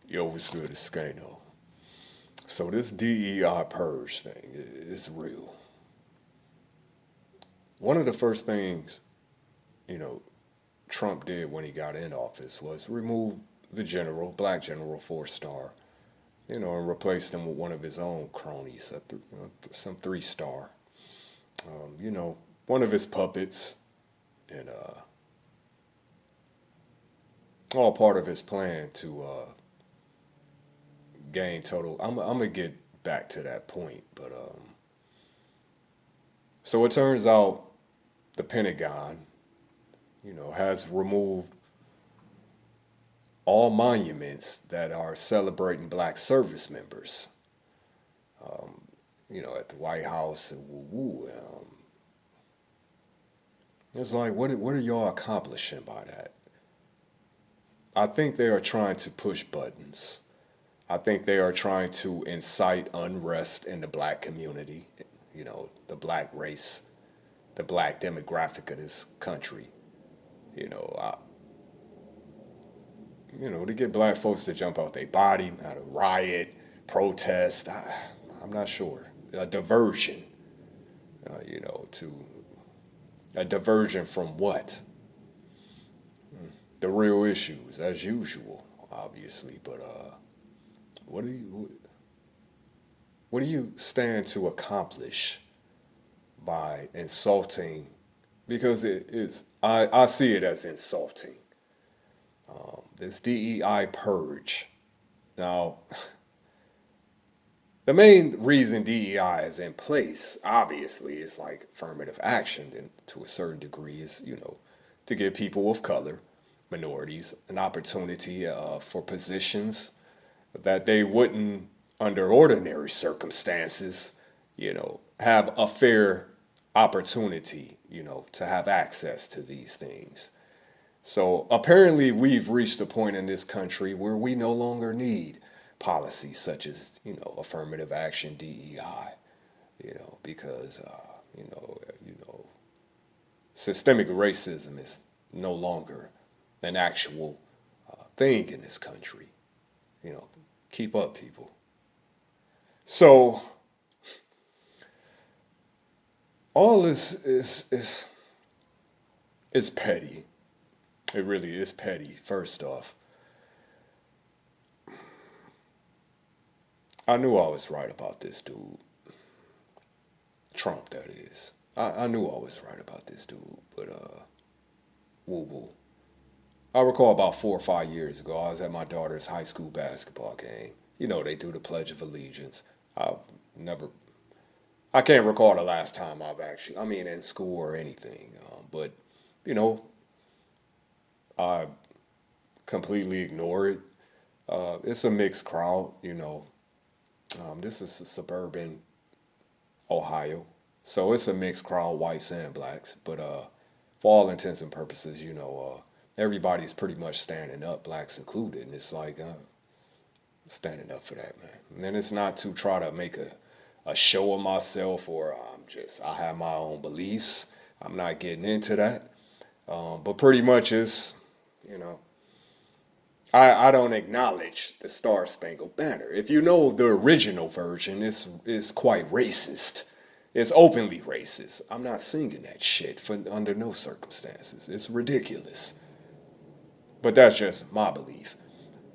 Yo, what's good? It's Skano. So this DEI purge thing is real. One of the first things, you know, Trump did when he got in office was remove the general, black general, 4-star, and replaced him with one of his own cronies, some 3-star. One of his puppets, and all part of his plan to gain total. I'm gonna get back to that point, but so it turns out the Pentagon, has removed all monuments that are celebrating black service members. At the White House and woo woo. It's like, what are y'all accomplishing by that? I think they are trying to push buttons. I think they are trying to incite unrest in the black community, the black race, the black demographic of this country. You know, I, to get black folks to jump out their body, how to riot, protest. I'm not sure. A diversion, to a diversion from what? The real issues, as usual, obviously. But what do you stand to accomplish by insulting? Because it is, I see it as insulting. This DEI purge. Now, the main reason DEI is in place, obviously, is like affirmative action, and to a certain degree, is to give people of color, minorities, an opportunity for positions that they wouldn't, under ordinary circumstances, have a fair opportunity, to have access to these things. So apparently we've reached a point in this country where we no longer need policies such as, affirmative action, DEI, because, systemic racism is no longer an actual thing in this country. Keep up, people. So all this is petty. It really is petty. First off, I knew I was right about this dude. Trump, that is. I knew I was right about this dude, but woo woo. I recall about 4 or 5 years ago, I was at my daughter's high school basketball game. They do the Pledge of Allegiance. I've never, I can't recall the last time in school or anything. But, I completely ignore it. It's a mixed crowd, This is a suburban Ohio. So it's a mixed crowd, whites and blacks. But for all intents and purposes, everybody's pretty much standing up, blacks included. And it's like, standing up for that, man. And then it's not to try to make a show of myself, or I have my own beliefs. I'm not getting into that. But pretty much it's, I don't acknowledge the Star Spangled Banner. If you know the original version, is quite racist. It's openly racist. I'm not singing that shit under no circumstances. It's ridiculous. But that's just my belief.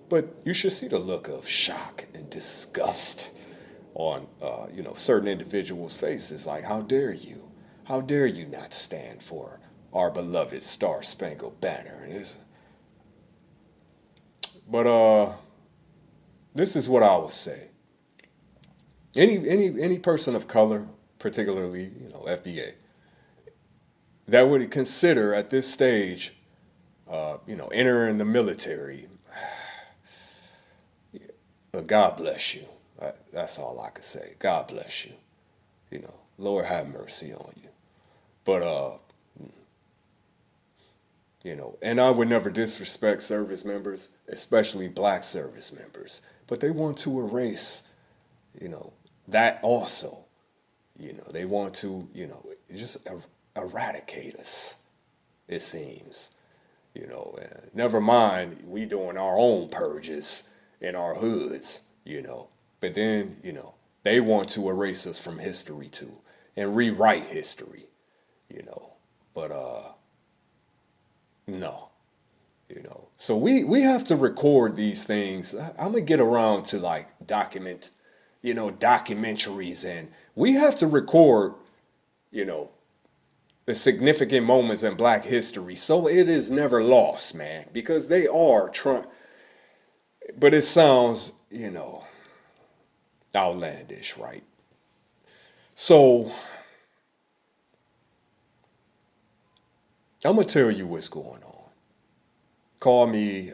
But you should see the look of shock and disgust on, certain individuals' faces. Like, how dare you? How dare you not stand for our beloved Star Spangled Banner? But this is what I would say. Any person of color, particularly FBA, that would consider at this stage, entering the military. God bless you. That's all I could say. God bless you. Lord have mercy on you. But and I would never disrespect service members, especially black service members. But they want to erase, that also. They want to, just eradicate us, it seems. And never mind, we doing our own purges in our hoods, But then, they want to erase us from history too and rewrite history, you know. But no, So we have to record these things. I'm gonna get around to like documentaries, and we have to record, you know, the significant moments in Black history, so it is never lost, man. Because they are trying, but it sounds, outlandish, right? So I'm gonna tell you what's going on. Call me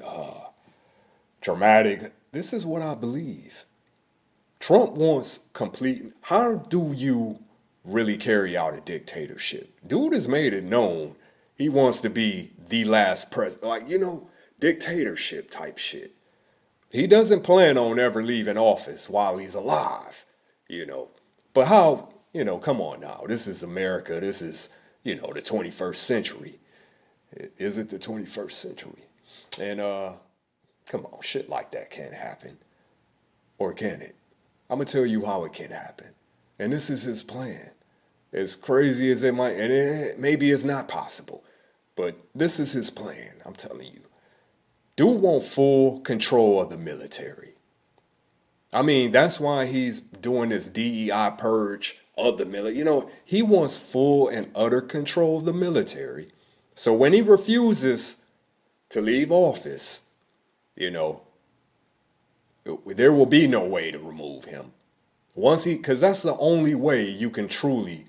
dramatic. This is what I believe. Trump wants complete. How do you really carry out a dictatorship? Dude has made it known he wants to be the last president. Like, dictatorship type shit. He doesn't plan on ever leaving office while he's alive, you know. But how, come on now. This is America. This is, the 21st century. Is it the 21st century? And come on, shit like that can't happen. Or can it? I'm going to tell you how it can happen. And this is his plan. As crazy as it might, and maybe it's not possible, but this is his plan, I'm telling you. Dude want full control of the military. I mean, that's why he's doing this DEI purge of the military. He wants full and utter control of the military. So when he refuses to leave office, there will be no way to remove him. Because that's the only way you can truly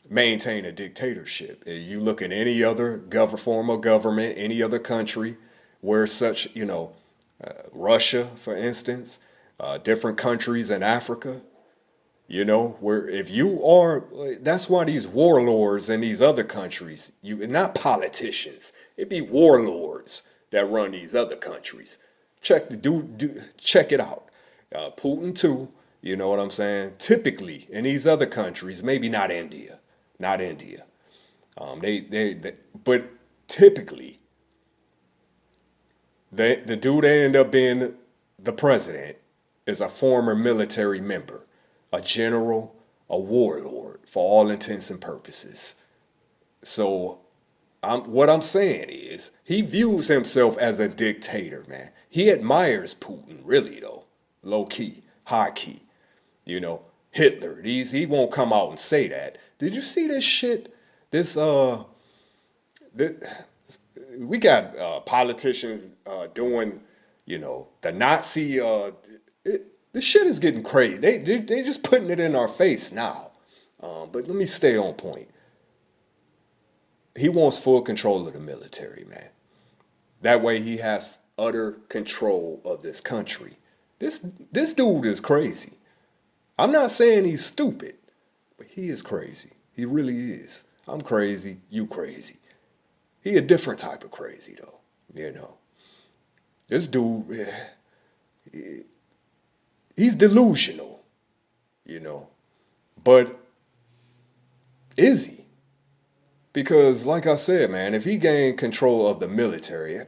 maintain a dictatorship. You look at any other form of government, any other country where such, Russia, for instance, different countries in Africa, where if you are, that's why these warlords in these other countries, not politicians, it'd be warlords that run these other countries. Check it out. Putin too, you know what I'm saying? Typically in these other countries, maybe not India. But typically, the dude that end up being the president is a former military member, a general, a warlord, for all intents and purposes. So, what I'm saying is, he views himself as a dictator, man. He admires Putin, really though, low key, high key. Hitler. He won't come out and say that. Did you see this shit? We got politicians doing, the Nazi. This shit is getting crazy. They just putting it in our face now. But let me stay on point. He wants full control of the military, man. That way he has utter control of this country. This dude is crazy. I'm not saying he's stupid, but he is crazy. He really is. I'm crazy, you crazy. He a different type of crazy though, This dude, he's delusional, But is he? Because like I said, man, if he gained control of the military,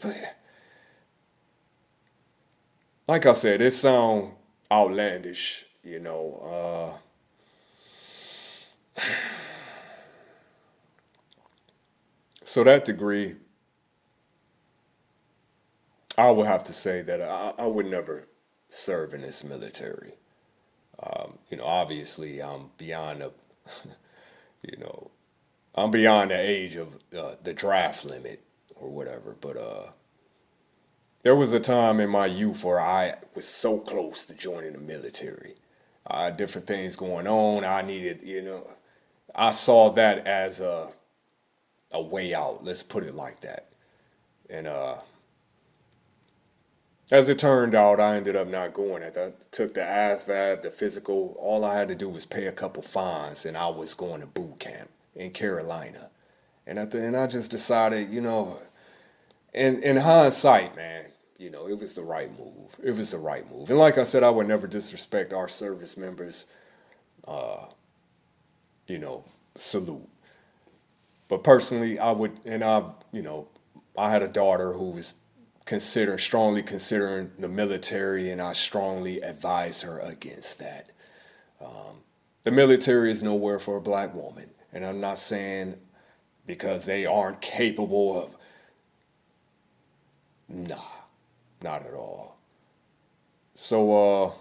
like I said, it sound outlandish, So that degree, I would have to say that I would never serve in this military. Obviously I'm beyond I'm beyond the age of the draft limit or whatever. But there was a time in my youth where I was so close to joining the military. I had different things going on. I needed, I saw that as a way out. Let's put it like that. And as it turned out, I ended up not going. I took the ASVAB, the physical. All I had to do was pay a couple fines, and I was going to boot camp in Carolina. And at the end, I just decided, in hindsight, man, it was the right move. It was the right move. And like I said, I would never disrespect our service members. Salute. But personally, I would, and I had a daughter who was strongly considering the military, and I strongly advise her against that. The military is nowhere for a black woman, and I'm not saying because they aren't capable of, nah, not at all. So,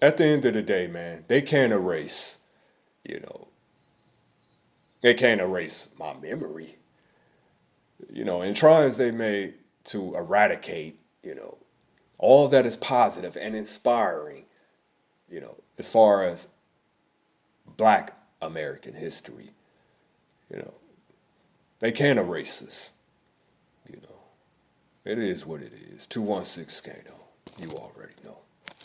at the end of the day, man, they can't erase, you know, they can't erase my memory, and try as they may to eradicate, all that is positive and inspiring, as far as black American history, you know, they can't erase this, you know. It is what it is. 216 Kano. You already know.